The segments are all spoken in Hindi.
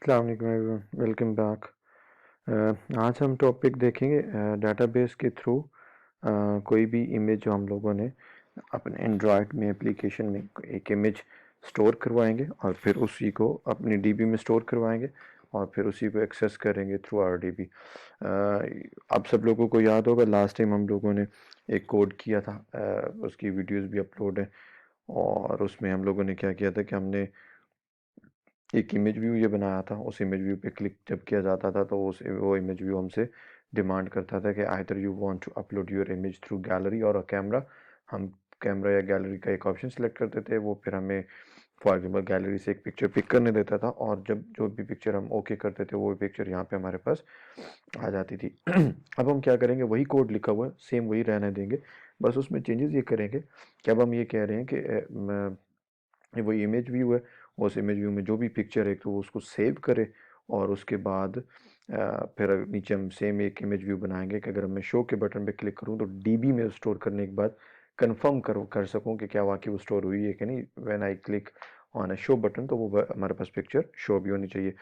अस्सलाम वालेकुम एवरीवन, वेलकम बैक। आज हम टॉपिक देखेंगे डेटाबेस के थ्रू कोई भी इमेज जो हम लोगों ने अपने एंड्रॉयड में एप्लीकेशन में एक इमेज स्टोर करवाएंगे और फिर उसी को अपनी डीबी में स्टोर करवाएंगे और फिर उसी को एक्सेस करेंगे थ्रू आर डीबी। आप सब लोगों को याद होगा लास्ट टाइम हम लोगों ने एक कोड किया था, उसकी वीडियोस भी अपलोड है और उसमें हम लोगों ने क्या किया था कि हमने एक इमेज व्यू ये बनाया था। उस इमेज व्यू पे क्लिक जब किया जाता था तो वो इमेज व्यू हमसे डिमांड करता था कि either you want to upload your image through gallery और अ कैमरा। हम कैमरा या गैलरी का एक ऑप्शन सेलेक्ट करते थे, वो फिर हमें फॉर एग्जाम्पल गैलरी से एक पिक्चर पिक करने देता था और जब जो भी पिक्चर हम ओके करते थे वो पिक्चर यहाँ पे हमारे पास आ जाती थी। अब हम क्या करेंगे, वही कोड लिखा हुआ है सेम वही रहने देंगे, बस उसमें चेंजेस ये करेंगे कि अब हम ये कह रहे हैं कि ये वही इमेज व्यू है, उस इमेज व्यू में जो भी पिक्चर है तो वो उसको सेव करे और उसके बाद फिर नीचे हम सेम एक इमेज व्यू बनाएंगे कि अगर मैं शो के बटन पे क्लिक करूँ तो डीबी में स्टोर करने के बाद कंफर्म कर सकूँ कि क्या वाकई वो स्टोर हुई है कि नहीं। When I click on a show button तो वो हमारे पास पिक्चर शो भी होनी चाहिए।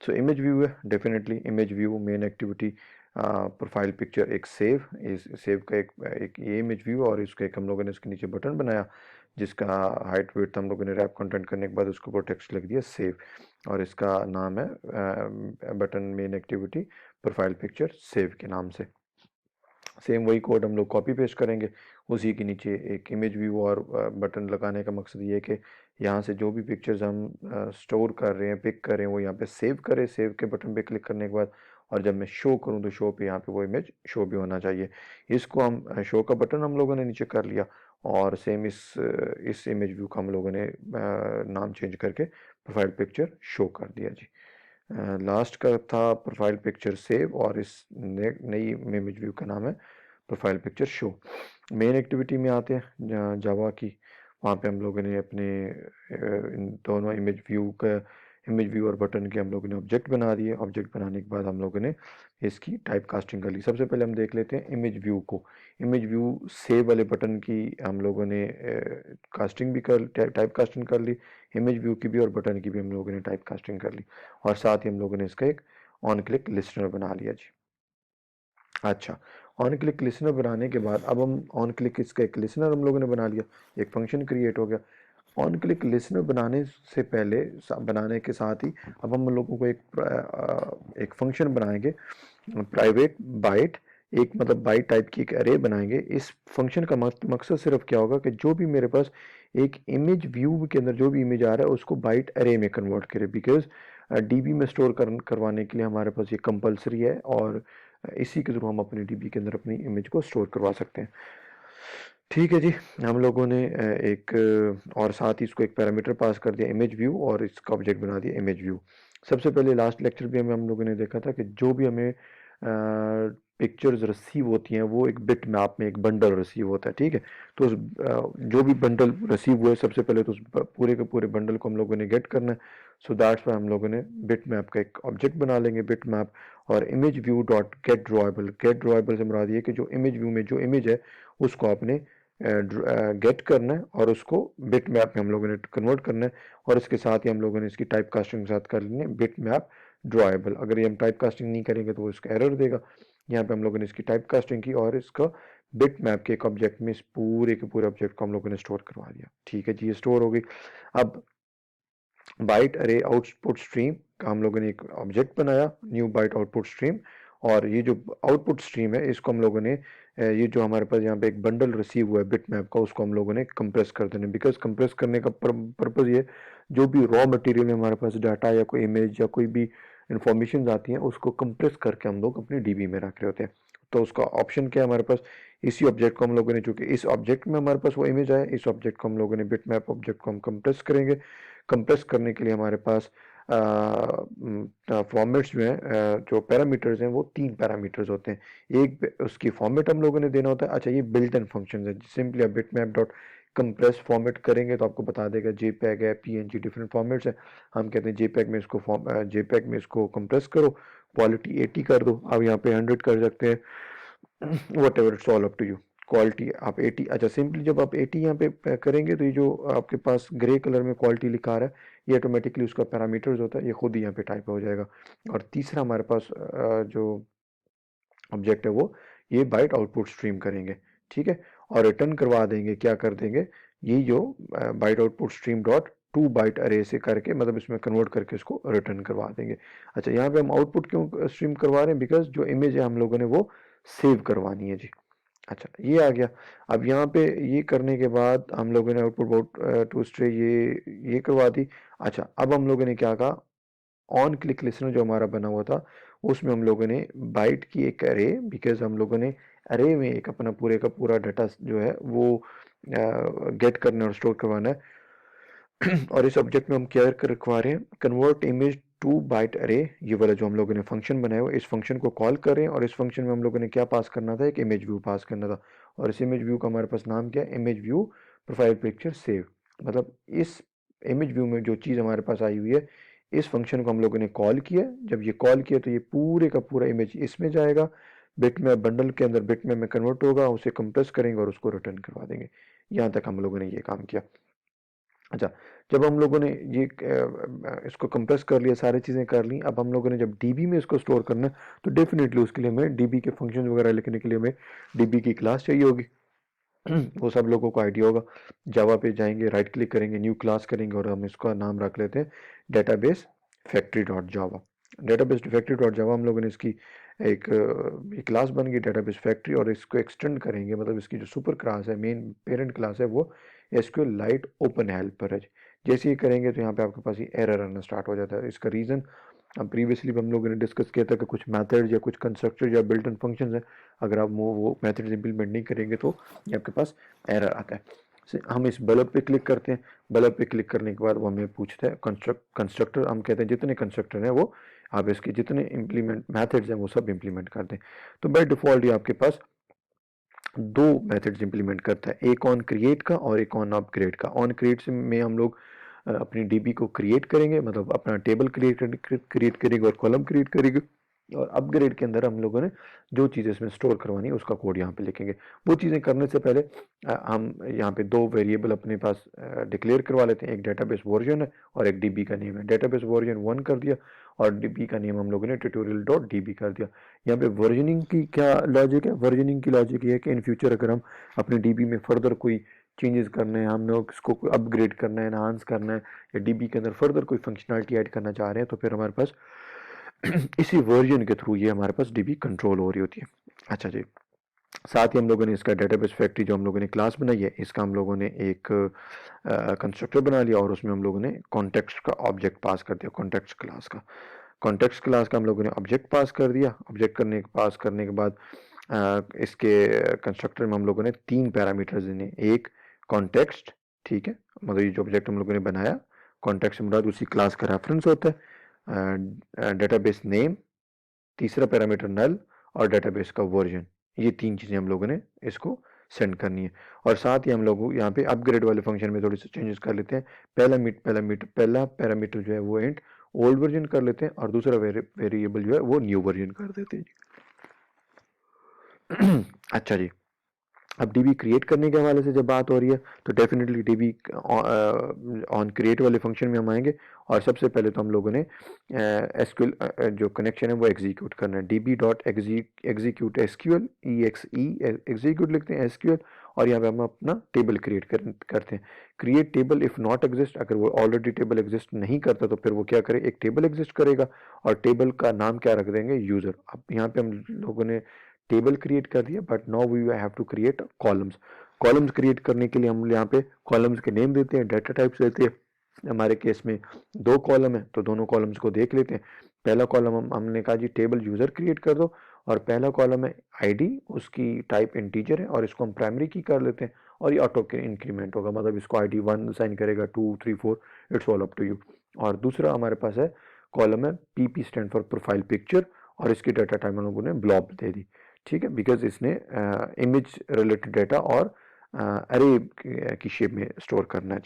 सो इमेज व्यू है, definitely image view main activity profile picture एक सेव, इस सेव का एक ये इमेज व्यू और इसका एक हम लोगों ने इसके नीचे बटन बनाया जिसका हाइट वेट हम लोगों ने रैप कंटेंट करने के बाद उसके ऊपर टेक्स्ट लिख दिया सेव और इसका नाम है button main activity profile picture save के नाम से। सेम वही कोड हम लोग कॉपी पेस्ट करेंगे उसी के नीचे एक इमेज व्यू और बटन लगाने का मकसद ये है कि यहाँ से जो भी पिक्चर्स हम स्टोर कर रहे हैं पिक कर रहे हैं वो यहाँ पे सेव करें। सेव के बटन पे क्लिक करने के बाद और जब मैं शो करूँ तो शो पे यहाँ पे वो इमेज शो भी होना चाहिए। इसको हम शो का बटन हम लोगों ने नीचे कर लिया और सेम इस इमेज व्यू का हम लोगों ने नाम चेंज करके प्रोफाइल पिक्चर शो कर दिया जी। लास्ट का था प्रोफाइल पिक्चर सेव और इस नई इमेज व्यू का नाम है profile picture show. Main activity में आते हैं जावा की, वहाँ पे हम लोगों ने अपने इन दोनों इमेज व्यू और बटन के हम लोगों ने ऑब्जेक्ट बना दिए। ऑब्जेक्ट बनाने के बाद हम लोगों ने इसकी टाइप कास्टिंग कर ली। सबसे पहले हम देख लेते हैं इमेज व्यू को। इमेज व्यू सेव वाले बटन की हम लोगों ने कास्टिंग भी कर टाइप कास्टिंग कर ली, इमेज व्यू की भी और बटन की भी हम लोगों ने टाइप कास्टिंग कर ली और साथ ही हम लोगों ने इसका एक ऑन क्लिक लिस्टनर बना लिया जी। अच्छा, ऑन क्लिक लिसनर बनाने के बाद अब हम ऑन क्लिक इसका एक लिसनर हम लोगों ने बना लिया, एक फंक्शन क्रिएट हो गया। ऑन क्लिक लिसनर बनाने से पहले बनाने के साथ ही अब हम लोगों को एक फंक्शन बनाएंगे प्राइवेट बाइट, एक मतलब बाइट टाइप की एक अरे बनाएंगे। इस फंक्शन का मकसद सिर्फ क्या होगा कि जो भी मेरे पास एक इमेज व्यू के अंदर जो भी इमेज आ रहा है उसको बाइट अरे में कन्वर्ट करे, बिकॉज डीबी में स्टोर करवाने के लिए हमारे पास ये कंपलसरी है और इसी के थ्रू हम अपनी डीबी के अंदर अपनी इमेज को स्टोर करवा सकते हैं। ठीक है जी, हम लोगों ने और साथ ही इसको एक पैरामीटर पास कर दिया इमेज व्यू और इसका ऑब्जेक्ट बना दिया इमेज व्यू। सबसे पहले लास्ट लेक्चर भी हम लोगों ने देखा था कि जो भी हमें पिक्चर्स रिसीव होती हैं वो एक बिट मैप में एक बंडल रिसीव होता है, ठीक है। तो जो भी बंडल रिसीव हुआ है सबसे पहले तो उस पूरे के पूरे बंडल को हम लोगों ने गेट करना है। सो दैट्स वाई हम लोगों ने बिट मैप का एक ऑब्जेक्ट बना लेंगे बिट मैप और image view dot get drawable. Get drawable से मुराद ये कि जो इमेज व्यू में जो इमेज है उसको आपने गेट करना है और उसको बिट मैप में हम लोगों ने कन्वर्ट करना है और इसके साथ ही हम लोगों ने इसकी टाइप कास्टिंग के साथ कर लेनी है बिट मैप ड्रॉएबल। अगर ये हम टाइप कास्टिंग नहीं करेंगे तो वो इसका एरर देगा। यहाँ पे हम लोगों ने इसकी टाइप कास्टिंग की और इसका बिट मैप के एक ऑब्जेक्ट में इस पूरे के पूरे ऑब्जेक्ट को हम लोगों ने स्टोर करवा दिया। ठीक है जी, ये स्टोर हो गई। अब बाइट अरे आउटपुट स्ट्रीम का हम लोगों ने एक ऑब्जेक्ट बनाया न्यू बाइट आउटपुट स्ट्रीम और ये जो आउटपुट स्ट्रीम है इसको हम लोगों ने ये जो हमारे पास यहाँ पे एक बंडल रिसीव हुआ है बिट मैप का उसको हम लोगों ने कंप्रेस कर देना। बिकॉज कंप्रेस करने का पर्पज ये जो भी रॉ मटेरियल में हमारे पास डाटा या कोई इमेज या कोई भी इंफॉर्मेशन आती हैं उसको कंप्रेस करके हम लोग अपनी डीबी में रख रहे होते हैं। तो उसका ऑप्शन क्या है हमारे पास, इसी ऑब्जेक्ट को हम लोगों ने, चूंकि इस ऑब्जेक्ट में हमारे पास वो इमेज आया, इस ऑब्जेक्ट को हम लोगों ने बिट मैप ऑब्जेक्ट को हम कंप्रेस करेंगे। कंप्रेस करने के लिए हमारे पास फॉर्मेट्स जो हैं जो पैरामीटर्स हैं वो 3 पैरामीटर्स होते हैं। एक उसकी फॉर्मेट हम लोगों ने देना होता है। अच्छा, ये बिल्ट इन फंक्शन है। सिंपली आप बिटमैप डॉट कंप्रेस फॉर्मेट करेंगे तो आपको बता देगा जेपैग है पीएनजी डिफरेंट फॉर्मेट्स है। हम कहते हैं जेपैग में इसको कंप्रेस करो, क्वालिटी 80 कर दो, आप यहाँ पे 100 कर सकते हैं, whatever it's all up to you. Quality आप 80, अच्छा सिंपली जब आप 80 यहाँ पे करेंगे तो ये जो आपके पास ग्रे कलर में क्वालिटी लिखा आ रहा है ये ऑटोमेटिकली उसका पैरामीटर्स होता है, ये खुद ही यहाँ पे टाइप हो जाएगा। और तीसरा हमारे पास जो ऑब्जेक्ट है वो ये बाइट आउटपुट स्ट्रीम करेंगे, ठीक है, और रिटर्न करवा देंगे, क्या कर देंगे, ये जो byte output stream dot 2 byte array से करके, मतलब इसमें कन्वर्ट करके इसको रिटर्न करवा देंगे। अच्छा, यहाँ पे हम आउटपुट क्यों स्ट्रीम करवा रहे हैं, बिकॉज जो इमेज है हम लोगों ने वो सेव करवानी है जी। अच्छा, ये आ गया। अब यहाँ पे ये करने के बाद हम लोगों ने आउटपुट बाइट टू स्ट्रे ये करवा दी। अच्छा, अब हम लोगों ने क्या कहा, ऑन क्लिक लिसनर जो हमारा बना हुआ था उसमें हम लोगों ने बाइट की एक अरे, बिकॉज हम लोगों ने अरे में एक अपना पूरे का पूरा डाटा जो है वो गेट करना और स्टोर करवाना है। और इस ऑब्जेक्ट में हम क्या कर रखवा रहे हैं, कन्वर्ट इमेज टू बाइट अरे, ये वाला जो हम लोगों ने फंक्शन बनाया हुआ, इस फंक्शन को कॉल करें और इस फंक्शन में हम लोगों ने क्या पास करना था, एक इमेज व्यू पास करना था। और इस इमेज व्यू का हमारे पास नाम क्या है, image view profile picture save. मतलब इस इमेज व्यू में जो चीज़ हमारे पास आई हुई है, इस फंक्शन को हम लोगों ने कॉल किया। जब ये कॉल किया तो ये पूरे का पूरा इमेज इसमें जाएगा, बिट में बंडल के अंदर बिट में कन्वर्ट होगा, उसे कंप्रेस करेंगे और उसको रिटर्न करवा देंगे। यहाँ तक हम लोगों ने ये काम किया। अच्छा, जब हम लोगों ने ये इसको कंप्रेस कर लिया, सारी चीज़ें कर ली, अब हम लोगों ने जब डीबी में इसको स्टोर करना है तो डेफिनेटली उसके लिए हमें डीबी के फंक्शन वगैरह लिखने के लिए हमें डीबी की क्लास चाहिए होगी। वो सब लोगों को आइडिया होगा। जावा पे जाएंगे, राइट क्लिक करेंगे, न्यू क्लास करेंगे और हम इसका नाम रख लेते हैं डेटाबेस फैक्ट्री डॉट जावा। डेटाबेस फैक्ट्री डॉट जावा हम लोगों ने इसकी एक क्लास बन गई डेटाबेस फैक्ट्री, और इसको एक्सटेंड करेंगे, मतलब इसकी जो सुपर क्लास है, मेन पेरेंट क्लास है, वो एसक्यूएल लाइट ओपन हेल्पर है। जैसे ही करेंगे तो यहाँ पे आपके पास ये एरर आना स्टार्ट हो जाता है। इसका रीज़न अब प्रीवियसली हम लोगों ने डिस्कस किया था कि कुछ मेथड्स या कुछ कंस्ट्रक्टर या बिल्ट इन फंक्शंस हैं, अगर आप वो मेथड्स इंप्लीमेंट नहीं करेंगे तो ये आपके पास एरर आता है। हम इस बल्ब पे क्लिक करते हैं, बल्ब पे क्लिक करने के बाद वो हमें पूछता है कंस्ट्रक्टर, हम कहते हैं जितने कंस्ट्रक्टर हैं वो आप इसके जितने इंप्लीमेंट मेथड्स हैं वो सब इंप्लीमेंट कर दें। तो बाय डिफ़ॉल्ट ये आपके पास दो मेथड्स इंप्लीमेंट करता है, एक ऑन क्रिएट का और एक ऑन अपग्रेड का। ऑन क्रिएट से में हम लोग अपनी डीबी को क्रिएट करेंगे, मतलब अपना टेबल क्रिएट करेंगे और कॉलम क्रिएट करेंगे, और अपग्रेड के अंदर हम लोगों ने जो चीज़ें इसमें स्टोर करवानी है उसका कोड यहाँ पे लिखेंगे। वो चीज़ें करने से पहले हम यहाँ पे दो वेरिएबल अपने पास डिक्लेयर करवा लेते हैं, एक डेटाबेस वर्जन है और एक डीबी का नेम है। डेटाबेस वर्जन 1 कर दिया और डीबी का नेम हम लोगों ने ट्यूटोरियल डॉट डीबी कर दिया। यहाँ पे वर्जनिंग की क्या लॉजिक है, वर्जनिंग की लॉजिक ये है कि इन फ्यूचर अगर हम अपने डीबी में फर्दर कोई चेंजेस करने हैं, हमने इसको अपग्रेड करना है, एनहांस करना है, या डीबी के अंदर फर्दर कोई फंक्शनलिटी ऐड करना चाह रहे हैं, तो फिर हमारे पास इसी वर्जन के थ्रू ये हमारे पास डीबी कंट्रोल हो रही होती है। अच्छा जी, साथ ही हम लोगों ने इसका डेटाबेस फैक्ट्री जो हम लोगों ने क्लास बनाई है, इसका हम लोगों ने एक कंस्ट्रक्टर बना लिया और उसमें हम लोगों ने कॉन्टेक्स्ट का ऑब्जेक्ट पास कर दिया, कॉन्टेक्स्ट क्लास का। कॉन्टेक्स्ट क्लास का हम लोगों ने ऑब्जेक्ट पास कर दिया। ऑब्जेक्ट पास करने के बाद इसके कंस्ट्रक्टर में हम लोगों ने 3 पैरामीटर्स देने, एक कॉन्टेक्स्ट, ठीक है, मतलब ये जो ऑब्जेक्ट हम लोगों ने बनाया, कॉन्टेक्स्ट से मुराद उसी क्लास का रेफरेंस होता है, डेटाबेस नेम, तीसरा पैरामीटर नल, और डेटाबेस का वर्जन। ये 3 चीज़ें हम लोगों ने इसको सेंड करनी है। और साथ ही हम लोग यहाँ पे अपग्रेड वाले फंक्शन में थोड़ी सी चेंजेस कर लेते हैं। पहला पैरामीटर जो है वो इंट ओल्ड वर्जन कर लेते हैं और दूसरा वेरिएबल जो है वो न्यू वर्जन कर देते हैं। अच्छा जी, अब डीबी क्रिएट करने के हवाले से जब बात हो रही है तो डेफिनेटली डीबी ऑन क्रिएट वाले फंक्शन में हम आएंगे, और सबसे पहले तो हम लोगों ने एसक्यूएल जो कनेक्शन है वो एग्जीक्यूट करना है। DB dot execute SQL execute लिखते हैं एसक्यूएल, और यहाँ पे हम अपना टेबल क्रिएट करते हैं। Create table if not exist, अगर वो ऑलरेडी टेबल एग्जिस्ट नहीं करता तो फिर वो क्या करे, एक टेबल एग्जिस्ट करेगा और टेबल का नाम क्या रख देंगे, यूज़र। अब यहाँ पे हम लोगों ने टेबल क्रिएट कर दिया, but now we have to create columns. Columns create करने के लिए हम यहाँ पे कॉलम्स के नेम देते हैं, डाटा टाइप्स देते हैं। हमारे केस में 2 कॉलम है तो दोनों कॉलम्स को देख लेते हैं। पहला कॉलम हमने कहा जी टेबल यूजर क्रिएट कर दो, और पहला कॉलम है आईडी, उसकी टाइप इंटीजर है और इसको हम प्राइमरी की कर लेते हैं, और ये ऑटो के इंक्रीमेंट होगा, मतलब इसको आईडी 1 साइन करेगा, 2 3 4, it's all up to you. और दूसरा हमारे पास है कॉलम है PP stand for profile picture, और इसकी डाटा टाइप हम लोगों ने ब्लॉब दे दी, ठीक है, बिकॉज इसने इमेज रिलेटेड डाटा और अरे की शेप में स्टोर करना है,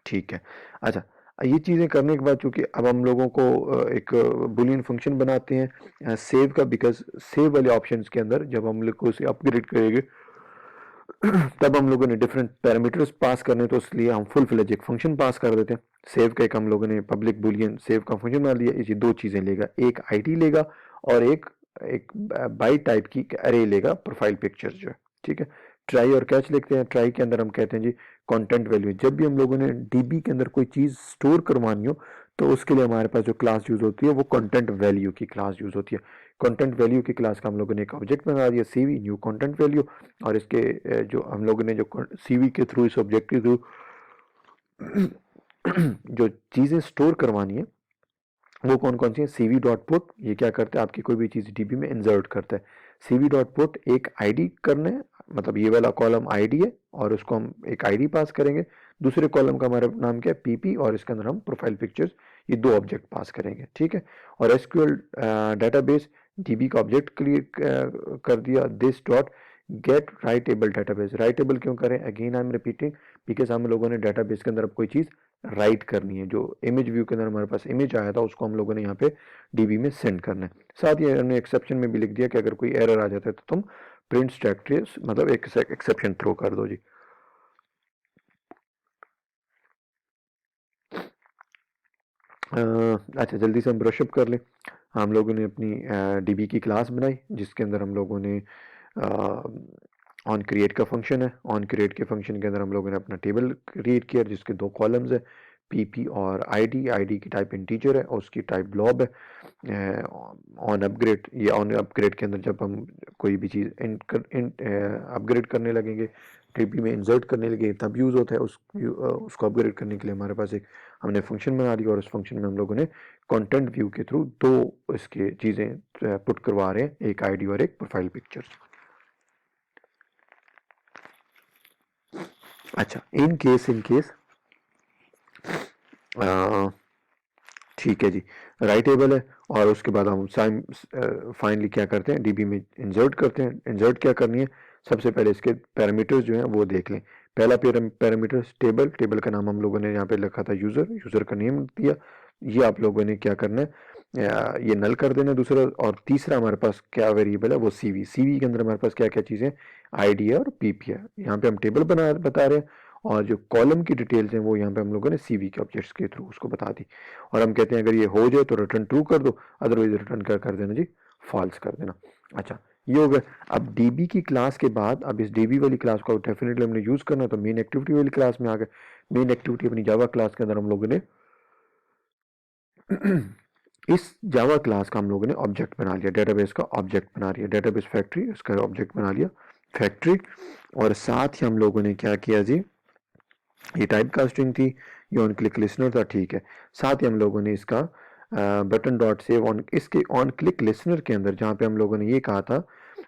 ठीक है। अच्छा, ये चीज़ें करने के बाद चूंकि अब हम लोगों को एक बुलियन फंक्शन बनाते हैं सेव का, बिकॉज सेव वाले ऑप्शंस के अंदर जब हम लोग को उसे अपग्रेड करेंगे तब हम लोगों ने डिफरेंट पैरामीटर्स पास करने, तो इसलिए हम फुल फ्लेज एक फंक्शन पास कर देते हैं। सेव का एक हम लोगों ने पब्लिक बुलियन सेव का फंक्शन बना लिया। ये दो चीज़ें लेगा, एक आईडी लेगा और एक एक बाइट टाइप की अरे लेगा प्रोफाइल पिक्चर्स जो है, ठीक है। ट्राई और कैच लिखते हैं। ट्राई के अंदर हम कहते हैं जी कंटेंट वैल्यू। जब भी हम लोगों ने डीबी के अंदर कोई चीज़ स्टोर करवानी हो तो उसके लिए हमारे पास जो क्लास यूज़ होती है वो कंटेंट वैल्यू की क्लास यूज़ होती है। कंटेंट वैल्यू की क्लास का हम लोगों ने एक ऑब्जेक्ट बना दिया सीवी न्यू कंटेंट वैल्यू, और इसके जो हम लोगों ने जो सीवी के थ्रू, इस ऑब्जेक्ट के थ्रू जो चीज़ें स्टोर करवानी है वो कौन कौन सी है। सीवी डॉट पुट, ये क्या करता है, आपकी कोई भी चीज़ डीबी में इंसर्ट करता है। सीवी डॉट पुट एक आईडी करना है, मतलब ये वाला कॉलम आईडी है और उसको हम एक आईडी पास करेंगे। दूसरे कॉलम का हमारा नाम क्या है, पीपी, और इसके अंदर हम प्रोफाइल पिक्चर्स, ये दो ऑब्जेक्ट पास करेंगे, ठीक है। और एसक्यूएल डाटाबेस डीबी का ऑब्जेक्ट क्रिएट कर दिया, this dot gate writable database. Writable क्यों करें, again I am repeating, because हम लोगों ने डाटाबेस के अंदर अब कोई चीज़ राइट करनी है। जो इमेज व्यू के अंदर हमारे पास इमेज आया था उसको हम लोगों ने यहाँ पे डीबी में सेंड करना है। साथ ही हमने एक्सेप्शन में भी लिख दिया कि अगर कोई एरर आ जाता है तो तुम प्रिंट स्टैटिक मतलब एक एक्सेप्शन थ्रो कर दो जी। अच्छा, जल्दी से हम ब्रशअप कर लें। हम लोगों ने अपनी डीबी की क्लास बनाई जिसके अंदर हम लोगों ने ऑन क्रिएट का फंक्शन है। ऑन क्रिएट के फंक्शन के अंदर हम लोगों ने अपना टेबल क्रिएट किया जिसके दो कॉलम्स है, पीपी और आईडी। आईडी की टाइप इंटीजर है और उसकी टाइप ग्लोब है। ऑन अपग्रेड, ये ऑन अपग्रेड के अंदर जब हम कोई भी चीज़ अपग्रेड करने लगेंगे, डीबी में इंसर्ट करने लगे, तब यूज़ होता है। उसको अपग्रेड करने के लिए हमारे पास एक हमने फंक्शन बना लिया और उस फंक्शन में हम लोगों ने कंटेंट व्यू के थ्रू दो इसके चीज़ें पुट करवा रहे हैं, एक आईडी और एक प्रोफाइल पिक्चर। अच्छा, इन केस ठीक है जी, राइटेबल है। और उसके बाद हम फाइनली क्या करते हैं, डीबी में इंसर्ट करते हैं। इंसर्ट क्या करनी है, सबसे पहले इसके पैरामीटर्स जो हैं वो देख लें। पहला पैरामीटर टेबल, टेबल का नाम हम लोगों ने यहाँ पे लिखा था यूज़र, यूज़र का नेम दिया। ये आप लोगों ने क्या करना है, ये नल कर देना दूसरा। और तीसरा हमारे पास क्या वेरिएबल है, वो सीवी। सीवी के अंदर हमारे पास क्या क्या चीज़ें, आईडी है और पीपी है। यहाँ पे हम टेबल बता रहे हैं और जो कॉलम की डिटेल्स हैं वो यहाँ पे हम लोगों ने सीवी के ऑब्जेक्ट्स के थ्रू उसको बता दी। और हम कहते हैं अगर ये हो जाए तो रिटर्न ट्रू कर दो, अदरवाइज रिटर्न क्या कर देना जी, फॉल्स कर देना। अच्छा, ये हो गया। अब डीबी की क्लास के बाद, अब इस डीबी वाली क्लास को डेफिनेटली हमने यूज करना है, तो मेन एक्टिविटी वाली क्लास में आ गए। मेन एक्टिविटी अपनी जावा क्लास के अंदर हम लोगों ने इस जावा क्लास का हम लोगों ने ऑब्जेक्ट बना लिया, डेटाबेस का ऑब्जेक्ट बना लिया, डेटाबेस फैक्ट्री, उसका ऑब्जेक्ट बना लिया फैक्ट्री। और साथ ही हम लोगों ने क्या किया जी, ये टाइप कास्टिंग थी, ये ऑन क्लिक लिसनर था, ठीक है। साथ ही हम लोगों ने इसका बटन डॉट सेव ऑन, इसके ऑन क्लिक लिसनर के अंदर जहाँ पे हम लोगों ने ये कहा था,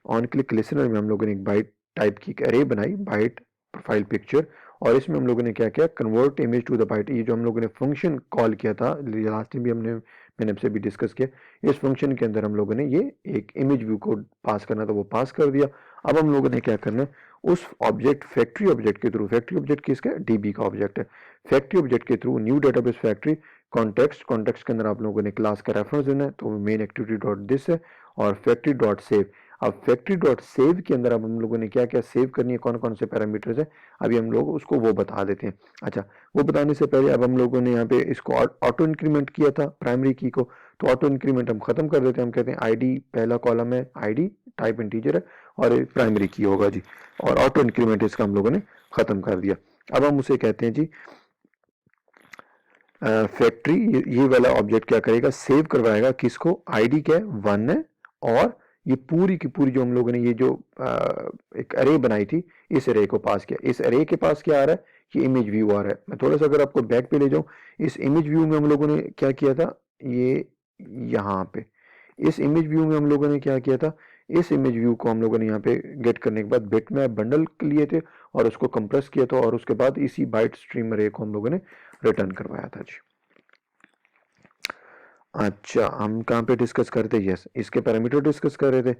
ऑन क्लिक लिसनर में हम लोगों ने एक बाइट टाइप की अरे बनाई, बाइट प्रोफाइल पिक्चर। और इसमें हम लोगों ने क्या किया, convert image to the byte. ये जो हम लोगों ने फंक्शन कॉल किया था लास्ट टाइम भी मैंने आपसे भी डिस्कस किया, इस फंक्शन के अंदर हम लोगों ने ये एक इमेज व्यू को पास करना था, वो पास कर दिया। अब हम लोगों ने क्या करना है, उस ऑब्जेक्ट फैक्ट्री ऑब्जेक्ट के थ्रू, फैक्ट्री ऑब्जेक्ट किसका, डीबी का ऑब्जेक्ट है, फैक्ट्री ऑब्जेक्ट के through new database factory context, context के अंदर आप लोगों ने क्लास का रेफरेंस देना है, तो मेन एक्टिविटी डॉट दिस है और फैक्ट्री डॉट सेव। अब फैक्ट्री डॉट सेव के अंदर अब हम लोगों ने क्या क्या सेव करनी है, कौन कौन से पैरामीटर्स है, अभी हम लोग उसको वो बता देते हैं। अच्छा, वो बताने से पहले अब हम लोगों ने यहाँ पे इसको ऑटो इंक्रीमेंट किया था प्राइमरी की को, तो ऑटो इंक्रीमेंट हम खत्म कर देते हैं। हम कहते हैं आईडी पहला कॉलम है, आईडी टाइप इंटीजर है और प्राइमरी की होगा जी, और ऑटो इंक्रीमेंट इसका हम लोगों ने खत्म कर दिया। अब हम उसे कहते हैं जी फैक्ट्री। ये वाला ऑब्जेक्ट क्या करेगा, सेव करवाएगा किसको, आईडी क्या है, 1 है। और ये पूरी की पूरी जो हम लोगों ने ये जो एक अरे बनाई थी, इस अरे को पास किया। इस अरे के पास क्या आ रहा है, ये इमेज व्यू आ रहा है। मैं थोड़ा सा अगर आपको बैक पे ले जाऊं, इस इमेज व्यू में हम लोगों ने क्या किया था, ये यहाँ पे इस इमेज व्यू में हम लोगों ने क्या किया था, इस इमेज व्यू को हम लोगों ने यहाँ पे गेट करने के बाद बिटमैप बंडल लिए थे और उसको कंप्रेस किया था, और उसके बाद इसी बाइट स्ट्रीम अरे को हम लोगों ने रिटर्न करवाया था जी। अच्छा, हम कहाँ पे डिस्कस कर रहे थे, यस, इसके पैरामीटर डिस्कस कर रहे थे।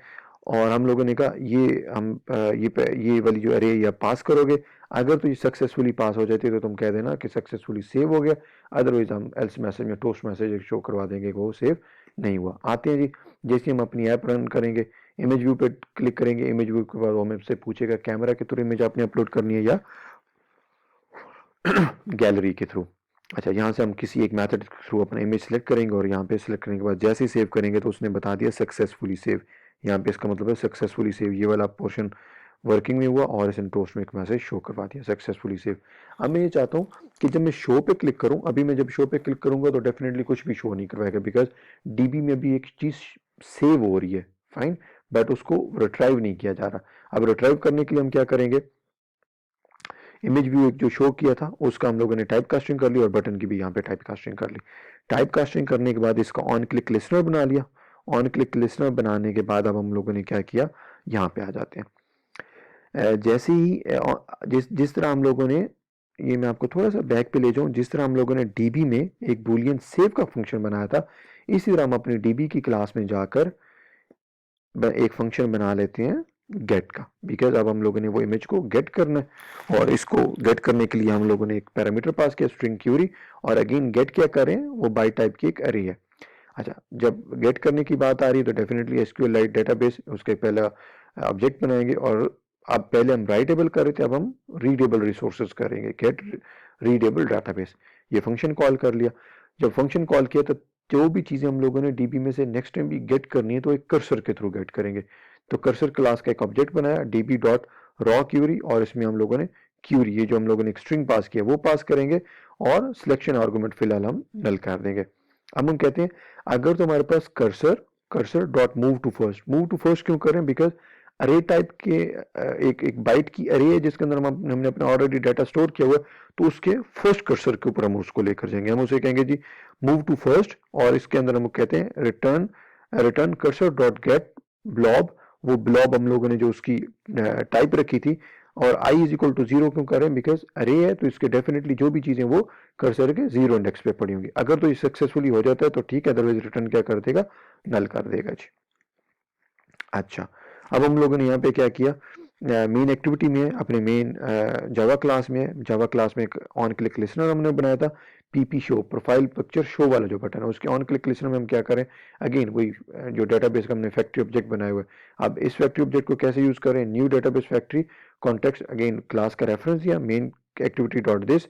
और हम लोगों ने कहा ये हम ये वाली जो अरे या पास करोगे, अगर तो ये सक्सेसफुली पास हो जाती है तो तुम कह देना कि सक्सेसफुली सेव हो गया, अदरवाइज हम एल्स मैसेज में टोस्ट मैसेज शो करवा देंगे कि वो सेव नहीं हुआ। आते हैं जी, जैसे हम अपनी ऐप रन करेंगे, इमेज व्यू पे क्लिक करेंगे, इमेज व्यू के बाद वो हमसे पूछेगा कैमरा के थ्रू इमेज आपने अपलोड करनी है या गैलरी के थ्रू। अच्छा, यहाँ से हम किसी एक मेथड के थ्रू अपना इमेज सेलेक्ट करेंगे और यहाँ पे सेलेक्ट करने के बाद जैसे ही सेव करेंगे तो उसने बता दिया सक्सेसफुली सेव। यहाँ पे इसका मतलब है सक्सेसफुली सेव, ये वाला पोर्शन वर्किंग में हुआ और इस टोस्ट में एक मैसेज शो करवा दिया सक्सेसफुली सेव। अब मैं ये चाहता हूँ कि जब मैं शो पे क्लिक करूँ, अभी मैं जब शो पे क्लिक करूंगा तो डेफिनेटली कुछ भी शो नहीं करवाएगा बिकॉज डीबी में भी एक चीज सेव हो रही है, फाइन, बट उसको रिट्राइव नहीं किया जा रहा। अब रिट्राइव करने के लिए हम क्या करेंगे, इमेज व्यू एक जो शो किया था उसका हम लोगों ने टाइप कास्टिंग कर ली और बटन की भी यहाँ पे टाइप कास्टिंग कर ली। टाइप कास्टिंग करने के बाद इसका ऑन क्लिक लिसनर बना लिया। ऑन क्लिक लिसनर बनाने के बाद अब हम लोगों ने क्या किया, यहाँ पे आ जाते हैं। जैसे ही जिस तरह हम लोगों ने, ये मैं आपको थोड़ा सा बैक पे ले जाऊं, जिस तरह हम लोगों ने डीबी में एक बूलियन सेव का फंक्शन बनाया था, इसी तरह हम अपनी डीबी की क्लास में जाकर एक फंक्शन बना लेते हैं गेट का, बिकॉज अब हम लोगों ने वो इमेज को गेट करना है और इसको गेट करने के लिए हम लोगों ने एक पैरामीटर पास किया स्ट्रिंग क्यूरी, और अगेन गेट क्या करें, वो बाय टाइप की एक अरे है। अच्छा, जब गेट करने की बात आ रही है तो डेफिनेटली एसक्यूएलाइट डेटाबेस उसके पहला ऑब्जेक्ट बनाएंगे, और अब पहले हम राइटेबल कर रहे थे, अब हम रीडेबल रिसोर्सेज करेंगे, गेट रीडेबल डाटाबेस। ये फंक्शन कॉल कर लिया। जब फंक्शन कॉल किया तो जो भी चीजें हम लोगों ने डीबी में से नेक्स्ट टाइम भी गेट करनी है तो एक कर्सर के थ्रू गेट करेंगे। तो कर्सर क्लास का एक ऑब्जेक्ट बनाया डीबी डॉट रॉ क्यूरी, और इसमें हम लोगों ने क्यूरी, ये जो हम लोगों ने एक स्ट्रिंग पास किया वो पास करेंगे, और सिलेक्शन आर्गुमेंट फिलहाल हम नल कर देंगे। अब हम कहते हैं अगर तुम्हारे पास cursor cursor dot move to first, move to first क्यों करें, बिकॉज अरे टाइप के एक बाइट की अरे है जिसके अंदर हमने अपना ऑलरेडी डाटा स्टोर किया हुआ है, तो उसके फर्स्ट कर्सर के ऊपर हम उसको लेकर जाएंगे। हम उसे कहेंगे जी मूव टू फर्स्ट, और इसके अंदर हम कहते हैं return return cursor dot gate blob. वो ब्लॉब हम लोगों ने जो उसकी टाइप रखी थी, और i इज इक्वल टू 0 क्यों करें, बिकॉज अरे है तो इसके डेफिनेटली जो भी चीजें वो कर्सर के 0 इंडेक्स पे पड़ी होंगी। अगर तो ये सक्सेसफुली हो जाता है तो ठीक है, अदरवाइज रिटर्न क्या कर देगा, नल कर देगा जी। अच्छा, अब हम लोगों ने यहाँ पे क्या किया, मेन एक्टिविटी में अपने मेन जावा क्लास में एक ऑन क्लिक लिसनर हमने बनाया था, PP show profile picture show वाला जो बटन है उसके ऑन क्लिक लिसनर में हम क्या करें, अगेन वही जो डेटाबेस का हमने फैक्ट्री ऑब्जेक्ट बनाया हुआ है। अब इस फैक्ट्री ऑब्जेक्ट को कैसे यूज करें, new database factory context, again class का रेफरेंस दिया मेन एक्टिविटी डॉट दिस।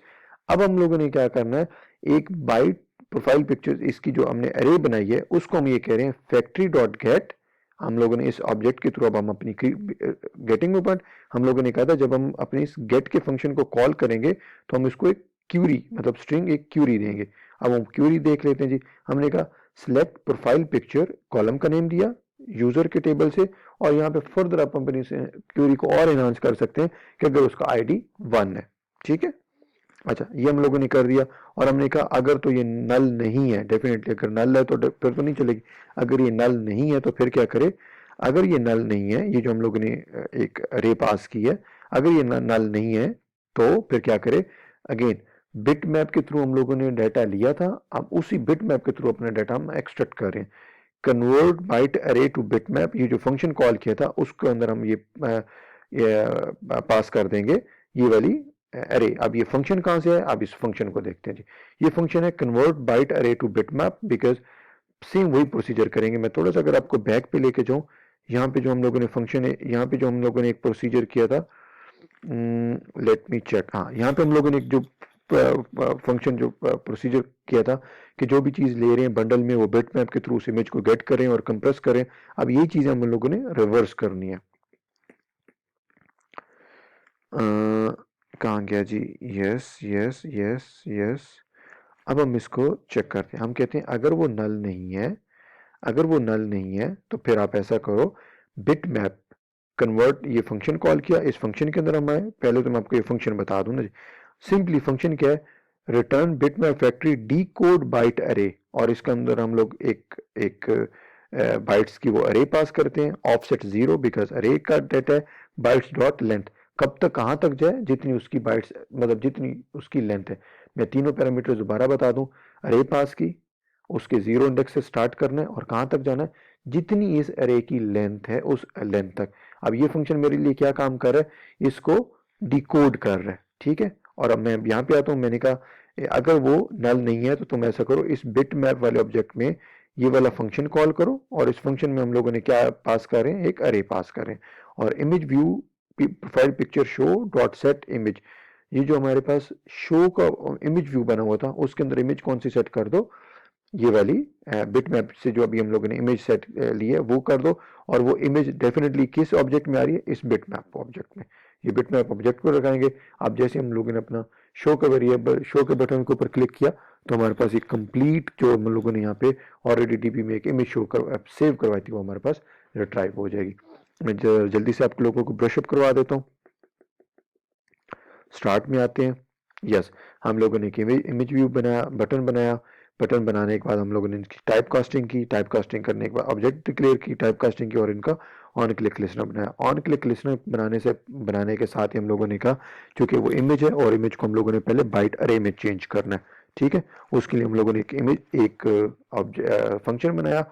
अब हम लोगों ने क्या करना है, एक बाइट प्रोफाइल पिक्चर इसकी जो हमने अरे बनाई है उसको हम ये कह रहे हैं फैक्ट्री डॉट गेट। हम लोगों ने इस ऑब्जेक्ट के थ्रू अब हम अपनी गेटिंग में, बट हम लोगों ने कहा था जब हम अपने इस गेट के फंक्शन को कॉल करेंगे तो हम इसको एक क्यूरी मतलब स्ट्रिंग एक क्यूरी देंगे। अब हम क्यूरी देख लेते हैं जी। हमने कहा सिलेक्ट प्रोफाइल पिक्चर, कॉलम का नेम दिया यूजर के टेबल से, और यहाँ पे फर्दर आप अपनी क्यूरी को और एनहांस कर सकते हैं कि अगर उसका आईडी 1 है, ठीक है। अच्छा, ये हम लोगों ने कर दिया, और हमने कहा अगर तो ये नल नहीं है, डेफिनेटली अगर नल है तो फिर तो नहीं चलेगी, अगर ये नल नहीं है तो फिर क्या करे, अगर ये नल नहीं है, ये जो हम लोगों ने एक अरे पास की है, अगर ये नल नहीं है तो फिर क्या करे, अगेन बिट मैप के थ्रू हम लोगों ने डाटा लिया था, अब उसी बिट मैप के थ्रू अपना डाटा हम एक्सट्रैक्ट कर रहे हैं। कन्वर्ट बाइट अरे टू बिट मैप, ये जो फंक्शन कॉल किया था उसके अंदर हम ये पास कर देंगे ये वाली अरे। अब ये फंक्शन कहां से है, अब इस फंक्शन को देखते हैं जी। ये फंक्शन है कन्वर्ट बाइट अरे टू बिटमैप, बिकॉज सेम वही प्रोसीजर करेंगे। मैं थोड़ा सा अगर आपको बैक पे लेके जाऊं, यहाँ पे जो हम लोगों ने फंक्शन है, यहाँ पे जो हम लोगों ने एक प्रोसीजर किया था, लेट मी चेक, हाँ यहाँ पे हम लोगों ने एक जो फंक्शन जो प्रोसीजर किया था कि जो भी चीज ले रहे हैं बंडल में वो बिटमैप के थ्रू उस इमेज को गेट करें और कंप्रेस करें। अब ये चीजें हम लोगों ने रिवर्स करनी है। कहाँ गया जी, यस यस यस यस। अब हम इसको चेक करते हैं, हम कहते हैं अगर वो नल नहीं है, अगर वो नल नहीं है तो फिर आप ऐसा करो बिट मैप कन्वर्ट, ये फंक्शन कॉल किया, इस फंक्शन के अंदर हम आए। पहले तो मैं आपको ये फंक्शन बता दूं ना जी, सिंपली फंक्शन क्या है, return bitmap factory decode byte array, और इसके अंदर हम लोग एक एक बाइट्स की वो अरे पास करते हैं, ऑफसेट 0 बिकॉज अरे का डेटा है, बाइट्स डॉट लेंथ, कब तक कहां तक जाए, जितनी उसकी बाइट्स मतलब जितनी उसकी लेंथ है। मैं तीनों पैरामीटर दोबारा बता दूं, अरे पास की, उसके 0 इंडेक्स से स्टार्ट करना है और कहां तक जाना है, जितनी इस अरे की लेंथ है उस लेंथ तक। अब ये फंक्शन मेरे लिए क्या काम कर रहा है, इसको डिकोड कर रहा है, ठीक है। और अब मैं यहाँ पे आता हूँ, मैंने कहा अगर वो नल नहीं है तो तुम ऐसा करो इस बिट मैप वाले ऑब्जेक्ट में ये वाला फंक्शन कॉल करो और इस फंक्शन में हम लोगों ने क्या पास कर रहे हैं, एक अरे पास कर रहे हैं। और image view profile picture show dot set image, ये जो हमारे पास शो का इमेज व्यू बना हुआ था उसके अंदर इमेज कौन सी सेट कर दो, ये वाली बिट मैप से जो अभी हम लोगों ने इमेज सेट ली है वो कर दो। और वो इमेज डेफिनेटली किस ऑब्जेक्ट में आ रही है, इस बिट मैप ऑब्जेक्ट में। ये बिट मैप ऑब्जेक्ट को लगाएंगे। अब जैसे हम लोगों ने अपना शो का वेरिएबल शो के बटन के ऊपर क्लिक किया तो हमारे पास एक कंप्लीट जो हम लोगों ने यहाँ पे ऑलरेडी डीबी में एक इमेज शो कर सेव करवाई थी वो हमारे पास रिट्राइव हो जाएगी। मैं जल्दी से आप लोगों को ब्रशअप करवा देता हूँ। स्टार्ट में आते हैं। यस, हम लोगों ने इमेज व्यू बनाया, बटन बनाया। बटन बनाने के बाद हम लोगों ने इनकी टाइप कास्टिंग की। टाइप कास्टिंग करने के बाद ऑब्जेक्ट डिक्लेयर की, टाइप कास्टिंग की और इनका ऑन क्लिक लिस्नर बनाया। ऑन क्लिक लिस्नर बनाने के साथ ही हम लोगों ने कहा क्योंकि वो इमेज है और इमेज को हम लोगों ने पहले बाइट अरे में चेंज करना है, ठीक है। उसके लिए हम लोगों ने एक फंक्शन बनाया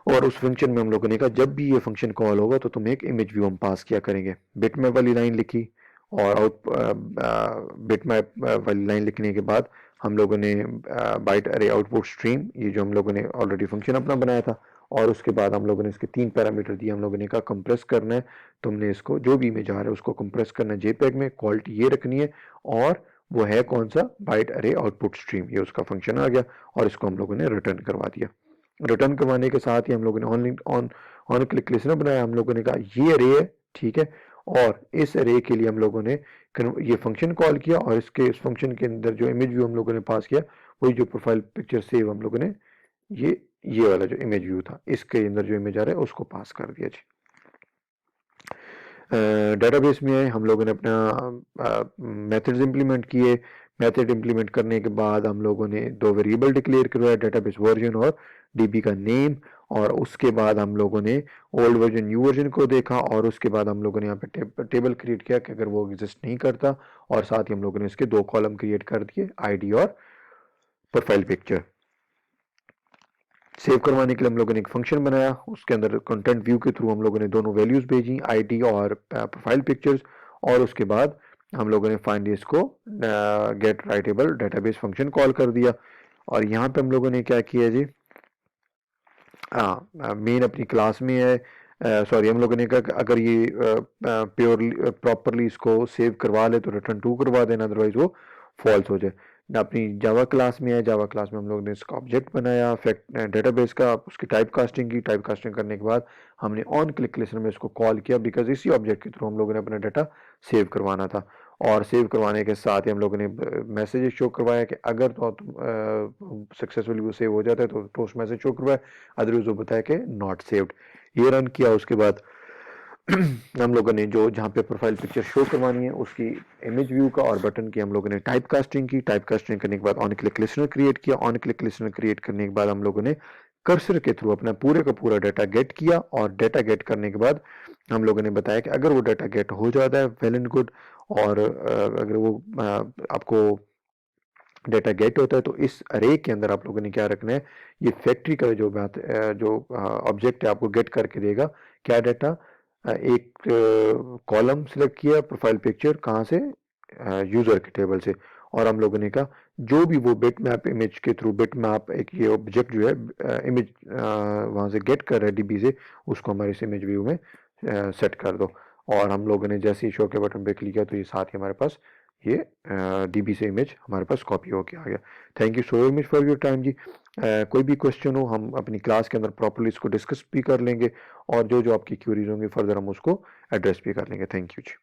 और उस फंक्शन में हम लोगों ने कहा जब भी ये फंक्शन कॉल होगा तो तुम्हें एक इमेज व्यू हम पास किया करेंगे। बिट मैप वाली लाइन लिखी और बिट मैप वाली लाइन लिखने के बाद हम लोगों ने बाइट अरे आउटपुट स्ट्रीम, ये जो हम लोगों ने ऑलरेडी फंक्शन अपना बनाया था, और उसके बाद हम लोगों ने इसके 3 पैरामीटर दिए। हम लोगों ने कहा कंप्रेस करना है, तुमने इसको जो भी इमेज आ रहा है उसको कंप्रेस करना है जेपेग में, क्वालिटी ये रखनी है और वो है कौन सा, बाइट अरे आउटपुट स्ट्रीम, ये उसका फंक्शन आ गया और इसको हम लोगों ने रिटर्न करवा दिया। रिटर्न करवाने के साथ ही हम लोगों ने ऑन क्लिक लिस्नर बनाया। हम लोगों ने कहा ये अरे है, ठीक है, और इस अरे के लिए हम लोगों ने ये फंक्शन कॉल किया और इस फंक्शन के अंदर जो इमेज व्यू हम लोगों ने पास किया वही जो प्रोफाइल पिक्चर सेव हम लोगों ने ये वाला जो इमेज व्यू था इसके अंदर जो इमेज आ रहा है उसको पास कर दिया जी। डेटाबेस में हम लोगों ने अपना मेथड्स इंप्लीमेंट किए। मेथड इंप्लीमेंट करने के बाद हम लोगों ने 2 वेरिएबल डिक्लेयर करवाया, डेटाबेस वर्जन और डीबी का नेम। और उसके बाद हम लोगों ने ओल्ड वर्जन न्यू वर्जन को देखा और उसके बाद हम लोगों ने यहाँ पे टेबल क्रिएट किया कि अगर वो एग्जिस्ट नहीं करता, और साथ ही हम लोगों ने इसके 2 कॉलम क्रिएट कर दिए, आईडी और प्रोफाइल पिक्चर। सेव करवाने के लिए हम लोगों ने एक फंक्शन बनाया, उसके अंदर कंटेंट व्यू के थ्रू हम लोगों ने दोनों वैल्यूज भेजी, आईडी और प्रोफाइल पिक्चर्स। और उसके बाद हम लोगों ने फाइनली इसको get writable database function call कर दिया। और यहाँ पे हम लोगों ने क्या किया जी, मेन अपनी क्लास में है, सॉरी हम लोगों ने कहा कि अगर ये प्योरली प्रॉपरली इसको सेव करवा ले तो रिटर्न टू करवा देना, अदरवाइज वो फॉल्स हो जाए। अपनी जावा क्लास में है, जावा क्लास में हम लोग ने इसका ऑब्जेक्ट बनाया फैक्ट डेटाबेस का, उसकी टाइप कास्टिंग की। टाइप कास्टिंग करने के बाद हमने ऑन क्लिक लिस्नर में इसको कॉल किया बिकॉज इसी ऑब्जेक्ट के थ्रू हम लोगों ने अपना डाटा सेव करवाना था। और सेव करवाने के साथ ही हम लोगों ने मैसेज शो करवाया कि अगर तो सक्सेसफुली वो सेव हो जाता है तो टोस्ट मैसेज शो करवाया, अदरवाइज वो बताया कि नॉट सेव्ड। ये रन किया। उसके बाद हम लोगों ने जो जहाँ पे प्रोफाइल पिक्चर शो करवानी है उसकी इमेज व्यू का और बटन की हम लोगों ने टाइप कास्टिंग की। टाइप कास्टिंग करने के बाद ऑन क्लिक लिस्नर क्रिएट किया। ऑन क्लिक लिस्नर क्रिएट करने के बाद हम लोगों ने कर्सर के थ्रू अपना पूरे का पूरा डाटा गेट किया। और डाटा गेट करने के बाद हम लोगों ने बताया कि अगर वो डाटा गेट हो जाता है वेल एंड गुड, और अगर वो आपको डाटा गेट होता है तो इस अरे के अंदर आप लोगों ने क्या रखना है, ये फैक्ट्री का जो बात जो ऑब्जेक्ट है आपको गेट करके देगा क्या डाटा, एक कॉलम सिलेक्ट किया प्रोफाइल पिक्चर कहाँ से, यूजर के टेबल से। और हम लोगों ने कहा जो भी वो बिट मैप इमेज के थ्रू बिट मैप एक ये ऑब्जेक्ट जो है इमेज वहाँ से गेट कर रहा है डीबी से, उसको हमारे इस इमेज व्यू में सेट कर दो। और हम लोगों ने जैसे ही शो के बटन पे क्लिक किया तो ये साथ ही हमारे पास ये डीबी से इमेज हमारे पास कॉपी होके आ गया। Thank you so much for your time जी। कोई भी क्वेश्चन हो हम अपनी क्लास के अंदर प्रॉपरली इसको डिस्कस भी कर लेंगे और जो जो आपकी क्यूरीज होंगी फर्दर हम उसको एड्रेस भी कर लेंगे। Thank you ji.